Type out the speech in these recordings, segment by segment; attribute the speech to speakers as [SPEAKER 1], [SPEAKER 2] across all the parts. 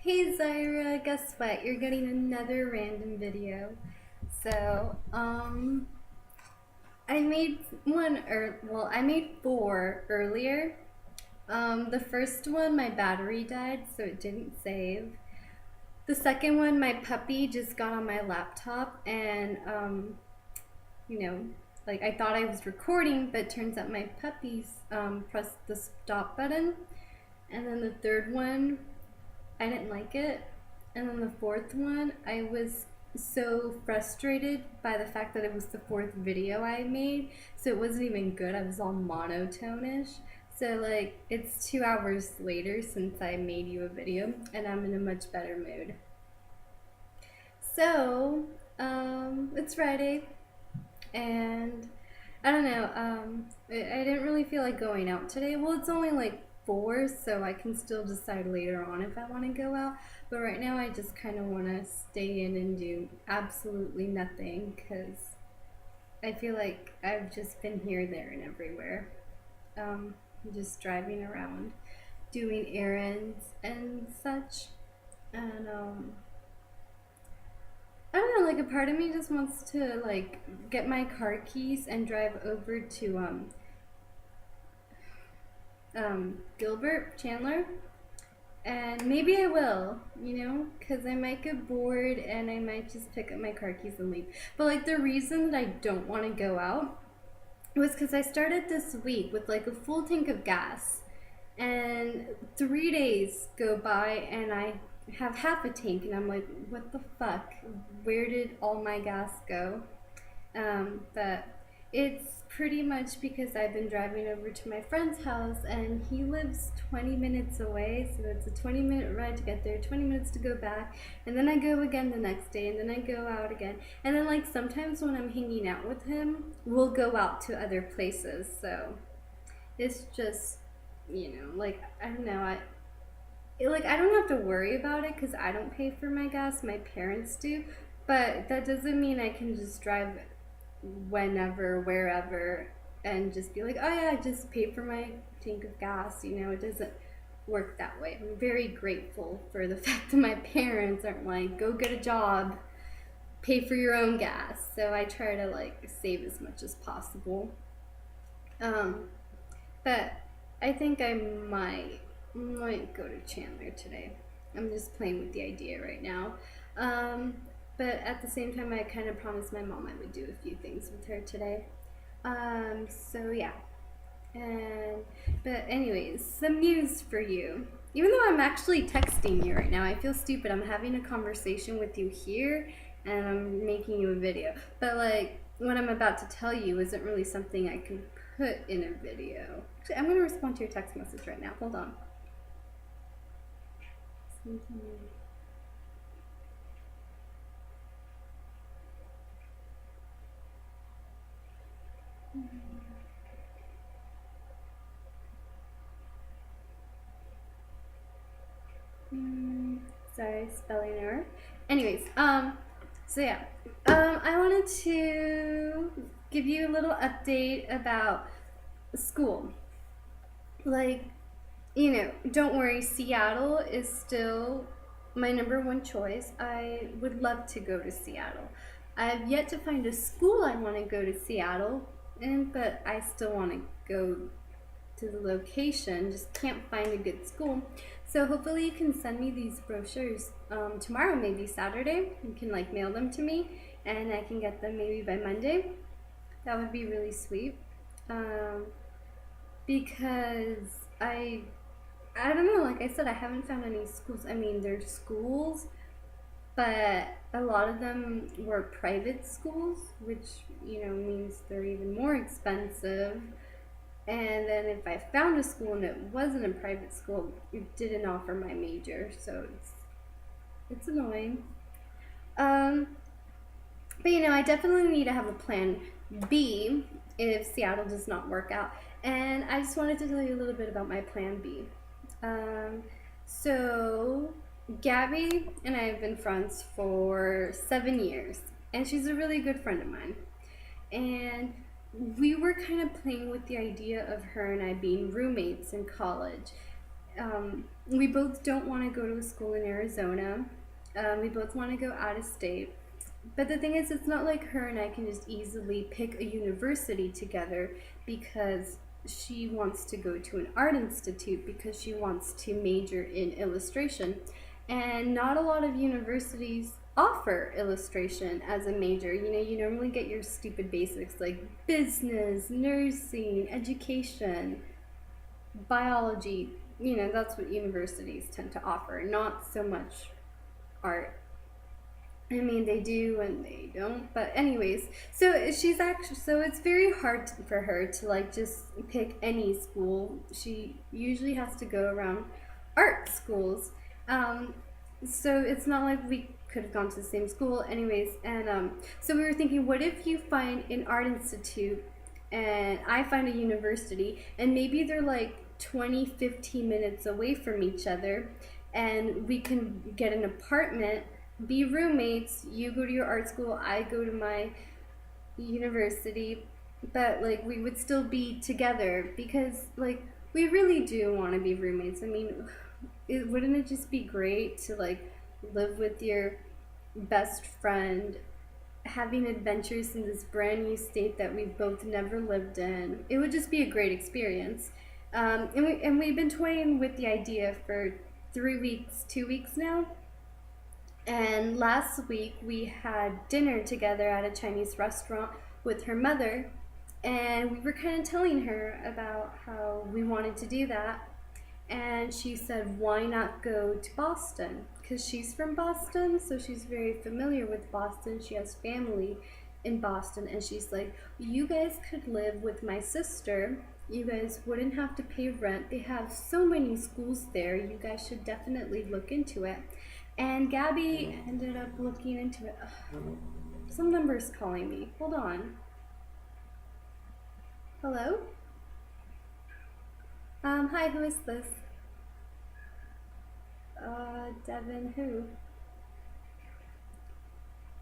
[SPEAKER 1] Hey Zyra, guess what? You're getting another random video. So, I made I made four earlier. The first one, my battery died, so it didn't save. The second one, my puppy just got on my laptop and, you know, like I thought I was recording, but turns out my puppies pressed the stop button. And then the third one, I didn't like it. And then the fourth one, I was so frustrated by the fact that it was the fourth video I made, so it wasn't even good. I was all monotone-ish. So like it's 2 hours later since I made you a video, and I'm in a much better mood. So it's Friday, and I don't know. I didn't really feel like going out today. Well, it's only like 4, so I can still decide later on if I want to go out. But right now, I just kind of want to stay in and do absolutely nothing because I feel like I've just been here, there, and everywhere. Um, just driving around, doing errands and such. And I don't know, like a part of me just wants to like get my car keys and drive over to Gilbert Chandler, and maybe I will, because I might get bored and I might just pick up my car keys and leave. But like the reason that I don't want to go out was because I started this week with like a full tank of gas, and 3 days go by and I have half a tank, and I'm like, what the fuck? Where did all my gas go? But it's pretty much because I've been driving over to my friend's house, and he lives 20 minutes away, so it's a 20-minute ride to get there, 20 minutes to go back, and then I go again the next day, and then I go out again. And then, like, sometimes when I'm hanging out with him, we'll go out to other places, so it's just, like, I don't know, I don't have to worry about it because I don't pay for my gas, my parents do, but that doesn't mean I can just drive whenever, wherever, and just be like, oh yeah, I just paid for my tank of gas. It doesn't work that way. I'm very grateful for the fact that my parents aren't like, go get a job, pay for your own gas. So I try to like save as much as possible. Um, but I think I might go to Chandler today. I'm just playing with the idea right now. Um, but at the same time, I kind of promised my mom I would do a few things with her today. So yeah. And but anyways, some news for you. Even though I'm actually texting you right now, I feel stupid. I'm having a conversation with you here, and I'm making you a video. But like what I'm about to tell you isn't really something I can put in a video. Actually, I'm gonna respond to your text message right now. Hold on. Sorry, spelling error. Anyways, so yeah, I wanted to give you a little update about school. Like, don't worry, Seattle is still my number one choice. I would love to go to Seattle. I've yet to find a school I want to go to Seattle, but I still want to go to the location, just can't find a good school. So hopefully you can send me these brochures tomorrow, maybe Saturday. You can like mail them to me, and I can get them maybe by Monday. That would be really sweet. Um, because I don't know, like I said, I haven't found any schools. I mean, there's schools, but a lot of them were private schools, which means they're even more expensive. And then if I found a school and it wasn't a private school, it didn't offer my major, so it's annoying. Um, but I definitely need to have a plan B if Seattle does not work out. And I just wanted to tell you a little bit about my plan B. Um, so Gabby and I have been friends for 7 years, and she's a really good friend of mine. And we were kind of playing with the idea of her and I being roommates in college. We both don't want to go to a school in Arizona. We both want to go out of state. But the thing is, it's not like her and I can just easily pick a university together because she wants to go to an art institute because she wants to major in illustration. And not a lot of universities offer illustration as a major. You know, you normally get your stupid basics like business, nursing, education, biology. You know, that's what universities tend to offer, not so much art. I mean, they do and they don't, but anyways, so it's very hard for her to like just pick any school. She usually has to go around art schools. Um, so it's not like we could have gone to the same school, anyways. And so we were thinking, what if you find an art institute and I find a university, and maybe they're like 20, 15 minutes away from each other, and we can get an apartment, be roommates. You go to your art school, I go to my university, but like we would still be together because like we really do want to be roommates. I mean, wouldn't it just be great to like live with your best friend, having adventures in this brand new state that we've both never lived in? It would just be a great experience. And we've been toying with the idea for 3 weeks, 2 weeks now. And last week we had dinner together at a Chinese restaurant with her mother, and we were kind of telling her about how we wanted to do that. And she said, why not go to Boston? Because she's from Boston, so she's very familiar with Boston. She has family in Boston, and she's like, you guys could live with my sister. You guys wouldn't have to pay rent. They have so many schools there. You guys should definitely look into it. And Gabby ended up looking into it. Ugh, some number's calling me. Hold on. Hello? Hi, who is this? Devin who?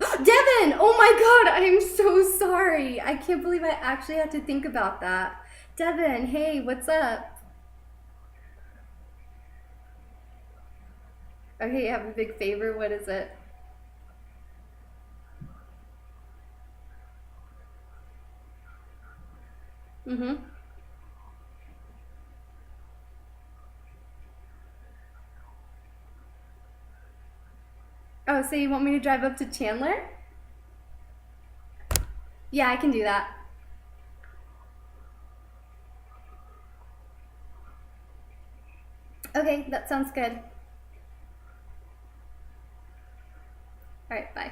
[SPEAKER 1] Devin! Oh my god, I am so sorry. I can't believe I actually had to think about that. Devin, hey, what's up? Okay, you have a big favor. What is it? Mm-hmm. Oh, so you want me to drive up to Chandler? Yeah, I can do that. Okay, that sounds good. Alright, bye.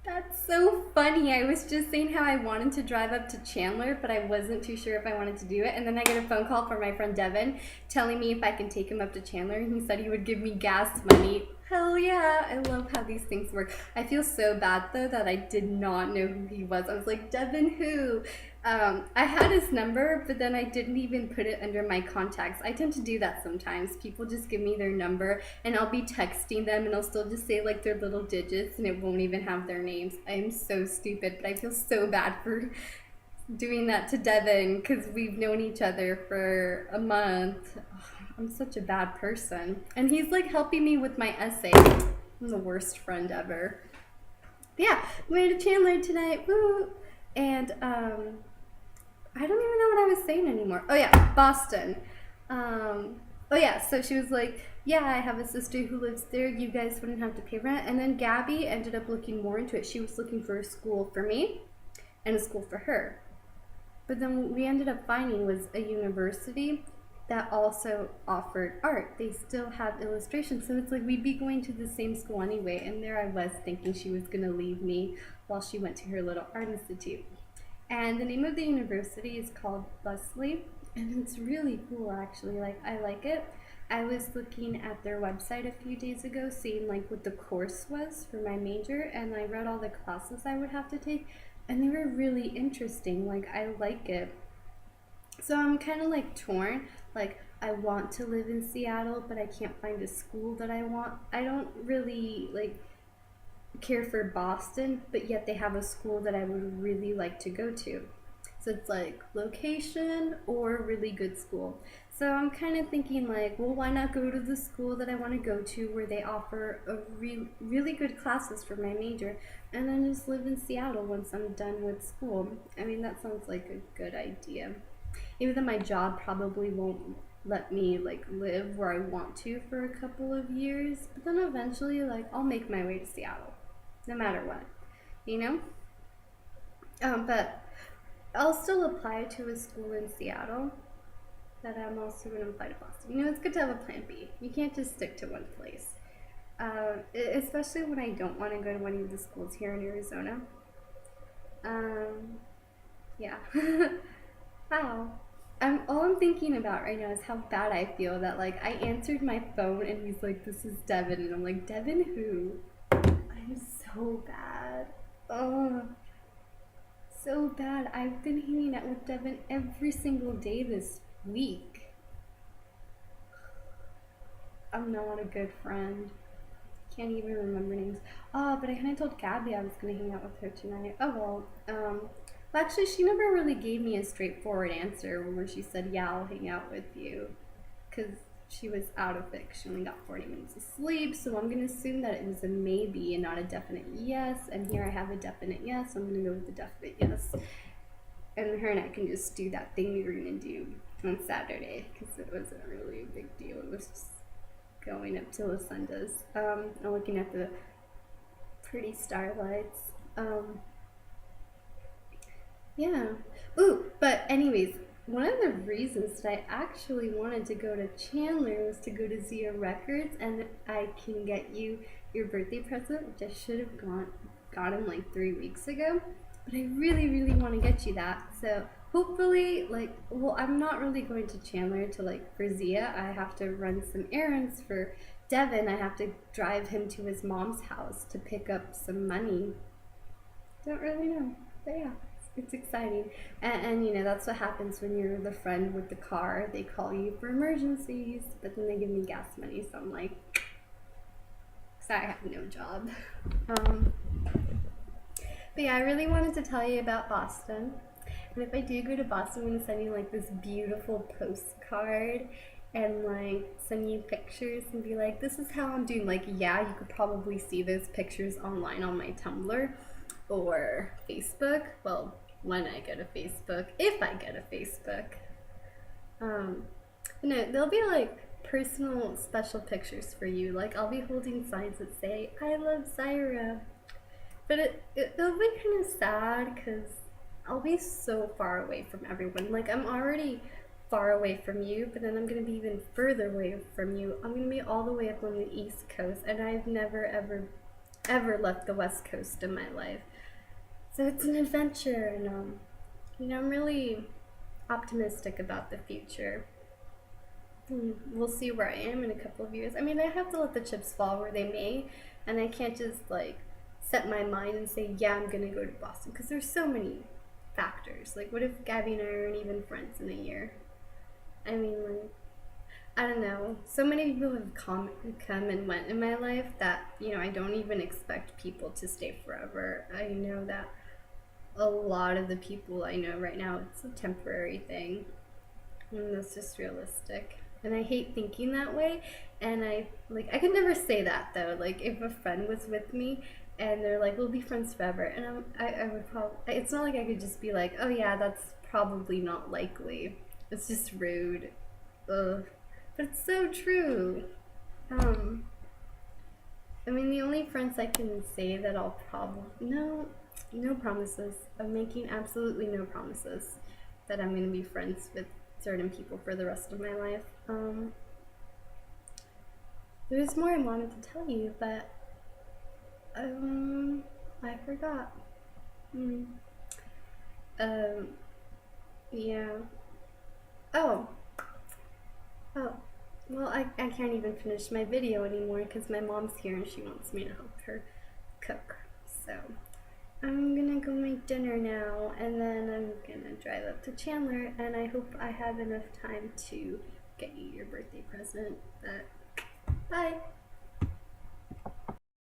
[SPEAKER 1] That's so funny. I was just saying how I wanted to drive up to Chandler, but I wasn't too sure if I wanted to do it. And then I get a phone call from my friend Devin telling me if I can take him up to Chandler, and he said he would give me gas money. Hell yeah, I love how these things work. I feel so bad though that I did not know who he was. I was like, Devin who? I had his number, but then I didn't even put it under my contacts. I tend to do that sometimes. People just give me their number and I'll be texting them and I'll still just say like their little digits and it won't even have their names. I am so stupid, but I feel so bad for doing that to Devin because we've known each other for a month. I'm such a bad person. And he's like helping me with my essay. I'm the worst friend ever. Yeah, we made a Chandler tonight. Woo! And I don't even know what I was saying anymore. Oh yeah, Boston. Oh yeah, so she was like, yeah, I have a sister who lives there. You guys wouldn't have to pay rent. And then Gabby ended up looking more into it. She was looking for a school for me and a school for her. But then what we ended up finding was a university that also offered art. They still have illustration. So it's like we'd be going to the same school anyway. And there I was thinking she was going to leave me while she went to her little art institute. And the name of the university is called Lesley, and it's really cool actually. Like I like it. I was looking at their website a few days ago, seeing like what the course was for my major, and I read all the classes I would have to take, and they were really interesting. Like I like it. So I'm kind of like torn. Like I want to live in Seattle, but I can't find a school that I want. I don't really like care for Boston, but yet they have a school that I would really like to go to. So it's like location or really good school. So I'm kind of thinking like, well, why not go to the school that I want to go to where they offer really good classes for my major, and then just live in Seattle once I'm done with school. I mean, that sounds like a good idea. Even though my job probably won't let me like live where I want to for a couple of years, but then eventually like I'll make my way to Seattle, no matter what, you know. But I'll still apply to a school in Seattle, but I'm also going to apply to Boston. You know, it's good to have a plan B. You can't just stick to one place, especially when I don't want to go to one of the schools here in Arizona. Um, yeah. Wow. All I'm thinking about right now is how bad I feel that like I answered my phone and he's like, "This is Devin," and I'm like, "Devin who?" I'm so bad. Oh, so bad. I've been hanging out with Devin every single day this week. I'm not a good friend. Can't even remember names. Oh, but I kind of told Gabby I was gonna hang out with her tonight. Oh well, actually, she never really gave me a straightforward answer where she said, "Yeah, I'll hang out with you," because she was out of it. She only got 40 minutes of sleep, so I'm gonna assume that it was a maybe and not a definite yes. And here I have a definite yes. So I'm gonna go with the definite yes. And her and I can just do that thing we were gonna do on Saturday because it wasn't really a big deal. It was just going up till the sun does. I'm looking at the pretty starlights. Yeah. Ooh, but anyways, one of the reasons that I actually wanted to go to Chandler was to go to Zia Records, and I can get you your birthday present, which I should have gotten like 3 weeks ago. But I really, really want to get you that. So hopefully, like, well, I'm not really going to Chandler to like for Zia. I have to run some errands for Devin. I have to drive him to his mom's house to pick up some money. Don't really know, but yeah, it's exciting. And you know, that's what happens when you're the friend with the car. They call you for emergencies, but then they give me gas money, so I'm like, sorry, I have no job. But yeah, I really wanted to tell you about Boston. And if I do go to Boston, I'm gonna send you like this beautiful postcard and like send you pictures and be like, this is how I'm doing. Like, yeah, you could probably see those pictures online on my Tumblr or Facebook. Well, when I go to Facebook, if I go to Facebook. No, there'll be like personal special pictures for you. Like I'll be holding signs that say, "I love Zyra." But it'll be kind of sad because I'll be so far away from everyone. Like I'm already far away from you, but then I'm gonna be even further away from you. I'm gonna be all the way up on the East Coast, and I've never ever left the West Coast in my life. So it's an adventure, and you know, I'm really optimistic about the future. We'll see where I am in a couple of years. I mean, I have to let the chips fall where they may, and I can't just like set my mind and say, yeah, I'm gonna go to Boston, because there's so many factors. Like, what if Gabby and I aren't even friends in a year? I mean, like, I don't know. So many people have come and went in my life that, you know, I don't even expect people to stay forever. I know that a lot of the people I know right now, it's a temporary thing. And that's just realistic. And I hate thinking that way. And I could never say that though. Like, if a friend was with me and they're like, we'll be friends forever, and I would probably, it's not like I could just be like, oh yeah, that's probably not likely. It's just rude. Ugh. But it's so true. I mean, the only friends I can say that I'll probably, no promises. I'm making absolutely no promises that I'm going to be friends with certain people for the rest of my life. There's more I wanted to tell you, but I forgot. Yeah. Oh. Oh. Well, I can't even finish my video anymore because my mom's here and she wants me to help her cook. So I'm gonna go make dinner now, and then I'm gonna drive up to Chandler, and I hope I have enough time to get you your birthday present. But bye!